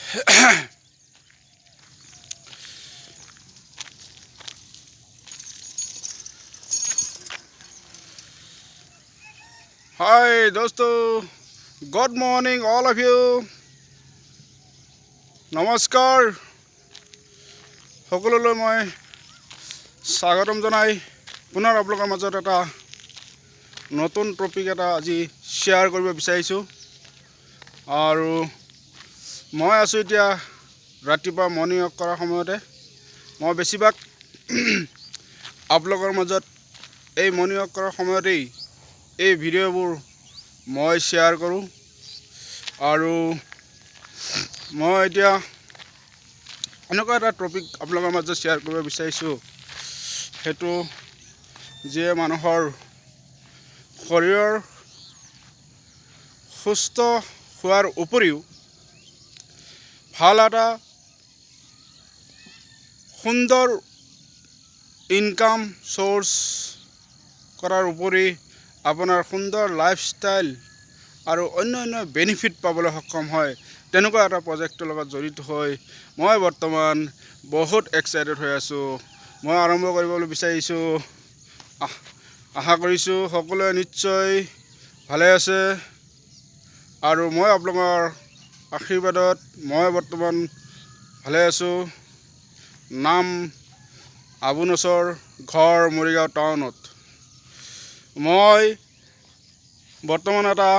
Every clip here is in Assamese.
Hi, dosto. Good morning, all of you. Namaskar. সকলোলৈ মই স্বাগতম জনাই পুনৰ আপোনালোকৰ মাজত এটা নতুন টপিক এটা আজি শ্বেয়াৰ কৰিব বিচাৰিছোঁ। আৰু মই আছোঁ এতিয়া ৰাতিপুৱা মৰ্ণিং ৱাক কৰাৰ সময়তে। মই বেছিভাগ আপোনালোকৰ মাজত এই মৰ্ণিং ৱাক কৰাৰ সময়তেই এই ভিডিঅ'বোৰ মই শ্বেয়াৰ কৰোঁ। আৰু মই এতিয়া এনেকুৱা এটা টপিক আপোনালোকৰ মাজত শ্বেয়াৰ কৰিব বিচাৰিছোঁ, সেইটো যিয়ে মানুহৰ শৰীৰৰ সুস্থ হোৱাৰ উপৰিও ভাল এটা সুন্দৰ ইনকাম সোৰ্স কৰাৰ উপৰি আপোনাৰ সুন্দৰ লাইফষ্টাইল আৰু অন্যান্য বেনিফিট পাবলৈ সক্ষম হয়, তেনেকুৱা এটা প্ৰজেক্টৰ লগত জড়িত হৈ মই বৰ্তমান বহুত এক্সাইটেড হৈ আছোঁ। মই আৰম্ভ কৰিবলৈ বিচাৰিছোঁ। আশা কৰিছোঁ সকলোৱে নিশ্চয় ভালে আছে। আৰু মই আপোনালোকৰ আশীৰ্বাদত মই বৰ্তমান ভালে আছোঁ। নাম আবুনচৰ, ঘৰ মৰিগাঁও টাউনত। মই বৰ্তমান এটা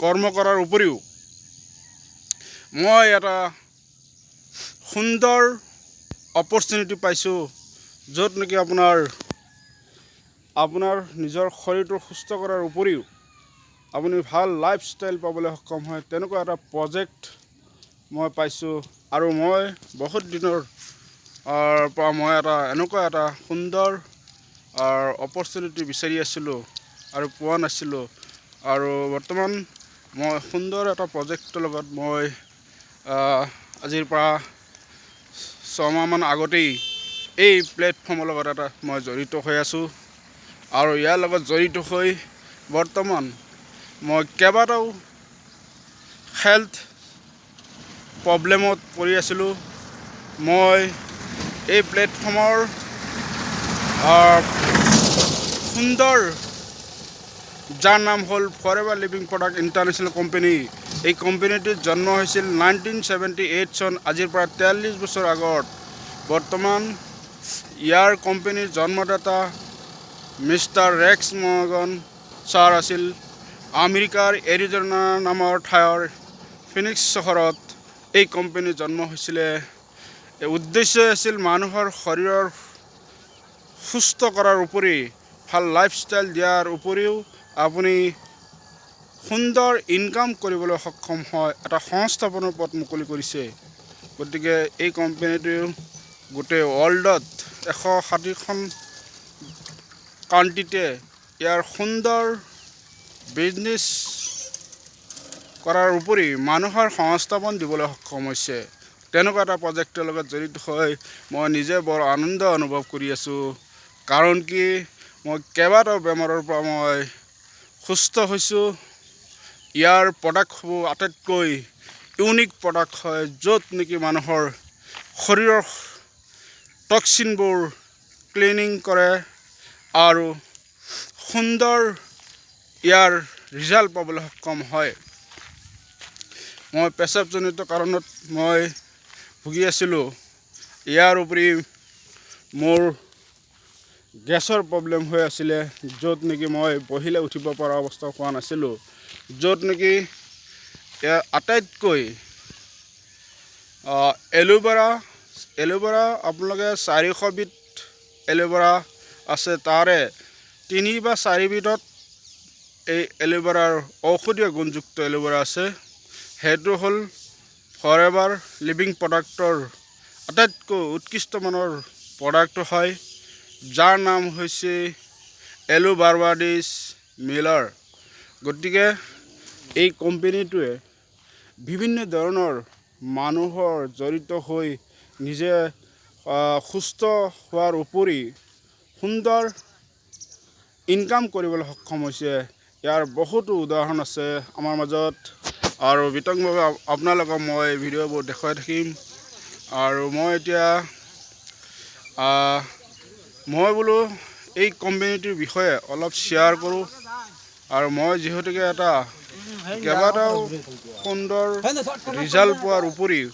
কৰ্ম কৰাৰ উপৰিও মই এটা সুন্দৰ অপৰচুনিটি পাইছোঁ, য'ত নেকি আপোনাৰ নিজৰ শৰীৰটো সুস্থ কৰাৰ উপৰিও আপুনি ভাল লাইফষ্টাইল পাবলৈ সক্ষম হয়, তেনেকুৱা এটা প্ৰজেক্ট মই পাইছোঁ। আৰু মই বহুত দিনৰ পৰা মই এনেকুৱা এটা সুন্দৰ অপৰচুনিটি বিচাৰি আছিলোঁ আৰু পোৱা নাছিলোঁ। আৰু বৰ্তমান মই সুন্দৰ এটা প্ৰজেক্টৰ লগত মই আজিৰ পৰা 6 মাহমান আগতেই এই প্লেটফৰ্মৰ লগত মই জড়িত হৈ আছোঁ। আৰু ইয়াৰ লগত জড়িত হৈ বৰ্তমান মই কেইবাটাও হেল্থ প্ৰব্লেমত পৰি আছিলোঁ। মই এই প্লেটফৰ্মৰ সুন্দৰ, যাৰ নাম হ'ল forever living product international company. এই কোম্পানীটোৰ জন্ম হৈছিল 1978 চন, আজিৰ পৰা 43 বছৰ আগত। বৰ্তমান ইয়াৰ কোম্পানীৰ জন্মদাতা মিষ্টাৰ ৰেক্স মৰ্গান ছাৰ আছিল। আমেৰিকাৰ এৰিজ'না নামৰ ঠাইৰ ফিনিক্স চহৰত এই কোম্পানীৰ জন্ম হৈছিলে। উদ্দেশ্য আছিল মানুহৰ শৰীৰৰ সুস্থ কৰাৰ উপৰি ভাল লাইফষ্টাইল দিয়াৰ উপৰিও আপুনি সুন্দৰ ইনকাম কৰিবলৈ সক্ষম হয়, এটা সংস্থাপনৰ পথ মুকলি কৰিছে। গতিকে এই কোম্পানীটো গোটেই ৱৰ্ল্ডত 160খন কাণ্ট্ৰিতে ইয়াৰ সুন্দৰ বিজনেছ কৰাৰ উপৰি মানুহৰ সংস্থাপন দিবলৈ সক্ষম হৈছে। তেনেকুৱা এটা প্ৰজেক্টৰ লগত জড়িত হৈ মই নিজে বৰ আনন্দ অনুভৱ কৰি আছোঁ। কাৰণ কি মই কেইবাটাও বেমাৰৰ পৰা মই সুস্থ হৈছোঁ। ইয়াৰ প্ৰডাক্টসমূহ আটাইতকৈ ইউনিক প্ৰডাক্ট হয়, য'ত নেকি মানুহৰ শৰীৰৰ টক্সিনবোৰ ক্লিনিং কৰে আৰু সুন্দৰ ইয়াৰ ৰিজাল্ট পাবলৈ সক্ষম হয়। মই পেচাবজনিত কাৰণত মই ভুগি আছিলোঁ। ইয়াৰ উপৰি মোৰ গেছৰ প্ৰব্লেম হৈ আছিলে, য'ত নেকি মই বহিলে উঠিব পৰা অৱস্থা হোৱা নাছিলোঁ। য'ত নেকি ইয়াৰ আটাইতকৈ এল'ভেৰা আপোনালোকে 400 বিধ এল'ভেৰা আছে, তাৰে 3 বা 4 বিধত এই এল'ভেৰাৰ ঔষধীয় গুণযুক্ত এল'ভেৰা আছে। সেইটো হ'ল ফৰএভাৰ লিভিং প্ৰডাক্টৰ আটাইতকৈ উৎকৃষ্ট মানৰ প্ৰডাক্ট হয়, যাৰ নাম হৈছে এলোবাৰবাডিছ মিলাৰ। গতিকে এই কোম্পানীটোৱে বিভিন্ন ধৰণৰ মানুহৰ জড়িত হৈ নিজে সুস্থ হোৱাৰ উপৰি সুন্দৰ ইনকাম কৰিবলৈ সক্ষম হৈছে। ইয়াৰ বহুতো উদাহৰণ আছে আমাৰ মাজত। আৰু বিতংভাৱে আপোনালোকক মই ভিডিঅ'বোৰ দেখুৱাই থাকিম। আৰু মই এতিয়া মই বোলো এই কোম্পানীটোৰ বিষয়ে অলপ শ্বেয়াৰ কৰোঁ। আৰু মই যিহেতুকে এটা কেইবাটাও সুন্দৰ ৰিজাল্ট পোৱাৰ উপৰিও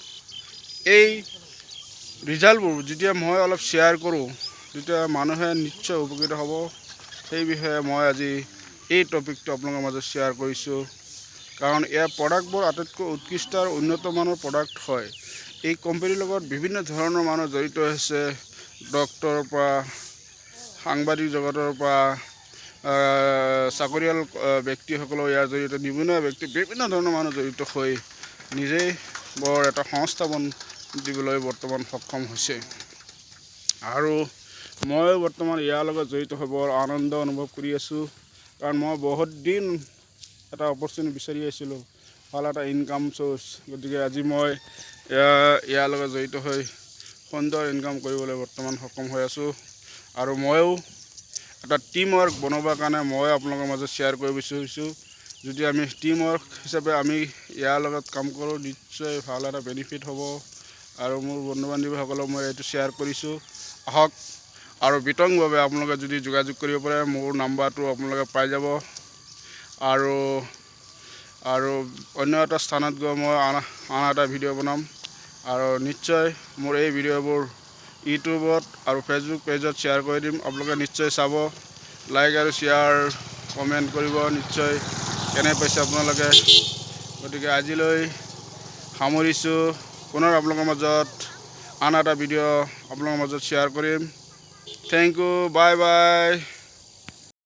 এই ৰিজাল্টবোৰ যেতিয়া মই অলপ শ্বেয়াৰ কৰোঁ তেতিয়া মানুহে নিশ্চয় উপকৃত হ'ব। সেই বিষয়ে মই আজি এই টপিকটো আপোনালোকৰ মাজত শ্বেয়াৰ কৰিছোঁ। কাৰণ ইয়াৰ প্ৰডাক্টবোৰ আটাইতকৈ উৎকৃষ্ট আৰু উন্নত মানৰ প্ৰডাক্ট হয়। এই কোম্পানীৰ লগত বিভিন্ন ধৰণৰ মানুহ জড়িত আছে, ডক্টৰৰ পৰা, সাংবাদিক জগতৰ পৰা, চাকৰিয়াল ব্যক্তিসকলৰ ইয়াৰ জৰিয়তে নিবনুৱা ব্যক্তি বিভিন্ন ধৰণৰ মানুহ জড়িত হৈ নিজেই বৰ এটা সংস্থাপন দিবলৈ বৰ্তমান সক্ষম হৈছে। আৰু মই বৰ্তমান ইয়াৰ লগত জড়িত হৈ বৰ আনন্দ অনুভৱ কৰি আছোঁ। কাৰণ মই বহুত দিন এটা অপৰচুনিটি বিচাৰি আছিলোঁ, ভাল এটা ইনকাম চ'ৰ্চ। গতিকে আজি মই ইয়াৰ লগত জড়িত হৈ সুন্দৰ ইনকাম কৰিবলৈ বৰ্তমান সক্ষম হৈ আছোঁ। আৰু ময়ো এটা টিম ৱৰ্ক বনাবৰ কাৰণে মই আপোনালোকৰ মাজত শ্বেয়াৰ কৰিব বিচাৰিছোঁ। যদি আমি টিম ৱৰ্ক হিচাপে আমি ইয়াৰ লগত কাম কৰোঁ নিশ্চয় ভাল এটা বেনিফিট হ'ব। আৰু মোৰ বন্ধু বান্ধৱীসকলক মই এইটো শ্বেয়াৰ কৰিছোঁ। আহক আৰু বিতংভাৱে আপোনালোকে যদি যোগাযোগ কৰিব পাৰে মোৰ নাম্বাৰটো আপোনালোকে পাই যাব। আৰু অন্য এটা স্থানত গৈ মই আন এটা ভিডিঅ' বনাম। আৰু নিশ্চয় মোৰ এই ভিডিঅ'বোৰ ইউটিউবত আৰু ফেচবুক পেজত শ্বেয়াৰ কৰি দিম। আপোনালোকে নিশ্চয় চাব, লাইক আৰু শ্বেয়াৰ কমেণ্ট কৰিব নিশ্চয় কেনে পাইছে আপোনালোকে। গতিকে আজিলৈ সামৰিছোঁ। পুনৰ আপোনালোকৰ মাজত আন এটা ভিডিঅ' আপোনালোকৰ মাজত শ্বেয়াৰ কৰিম। Thank you, bye by.